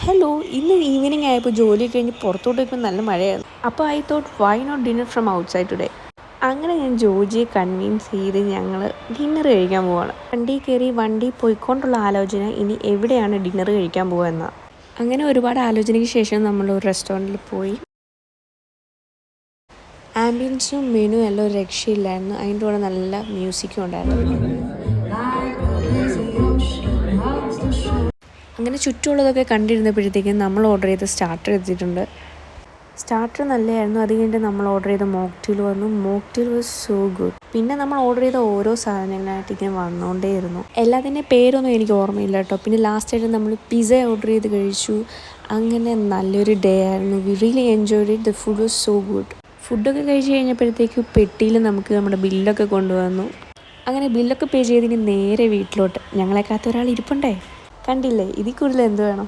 Hello, ഇന്ന് evening ആയപ്പോൾ ജോലി കഴിഞ്ഞ് പുറത്തോട്ട് പോയപ്പോൾ നല്ല മഴയായിരുന്നു. അപ്പോൾ I thought why not dinner from outside today. അങ്ങനെ ഞാൻ ജോജിയെ കൺവിൻസ് ചെയ്ത് ഞങ്ങൾ ഡിന്നർ കഴിക്കാൻ പോവാണ്. വണ്ടി കയറി വണ്ടി പോയിക്കൊണ്ടുള്ള ആലോചന ഇനി എവിടെയാണ് ഡിന്നർ കഴിക്കാൻ പോകുക എന്നാണ്. അങ്ങനെ ഒരുപാട് ആലോചനയ്ക്ക് ശേഷം നമ്മൾ ഒരു റെസ്റ്റോറൻറ്റിൽ പോയി. ആംബിയൻസും മെനു എല്ലാം ഒരു രക്ഷയില്ലായിരുന്നു. അതിൻ്റെ കൂടെ നല്ല മ്യൂസിക്കും ഉണ്ടായിരുന്നു. അങ്ങനെ ചുറ്റുമുള്ളതൊക്കെ കണ്ടിരുന്നപ്പോഴത്തേക്കും നമ്മൾ ഓർഡർ ചെയ്ത സ്റ്റാർട്ടർ എത്തിയിട്ടുണ്ട്. സ്റ്റാർട്ടർ നല്ലതായിരുന്നു. അത് കഴിഞ്ഞിട്ട് നമ്മൾ ഓർഡർ ചെയ്ത മോക്ടെയിൽ വന്നു. Mocktail was so good. പിന്നെ നമ്മൾ ഓർഡർ ചെയ്ത ഓരോ സാധനങ്ങളായിട്ട് ഇങ്ങനെ വന്നുകൊണ്ടേയിരുന്നു. എല്ലാത്തിൻ്റെ പേരൊന്നും എനിക്ക് ഓർമ്മയില്ല കേട്ടോ. പിന്നെ ലാസ്റ്റായിട്ട് നമ്മൾ പിസ്സ ഓർഡർ ചെയ്ത് കഴിച്ചു. അങ്ങനെ നല്ലൊരു ഡേ ആയിരുന്നു. V really enjoyed it. The food was so good. ഫുഡൊക്കെ കഴിച്ച് കഴിഞ്ഞപ്പോഴത്തേക്ക് പെട്ടിയിൽ നമുക്ക് നമ്മുടെ ബില്ലൊക്കെ കൊണ്ടുവന്നു. അങ്ങനെ ബില്ലൊക്കെ പേ ചെയ്തിന് നേരെ വീട്ടിലോട്ട്. ഞങ്ങളെ കാത്ത ഒരാൾ ഇരിപ്പുണ്ടേ. കണ്ടില്ലേ, ഇതിൽ കൂടുതൽ എന്ത് വേണം?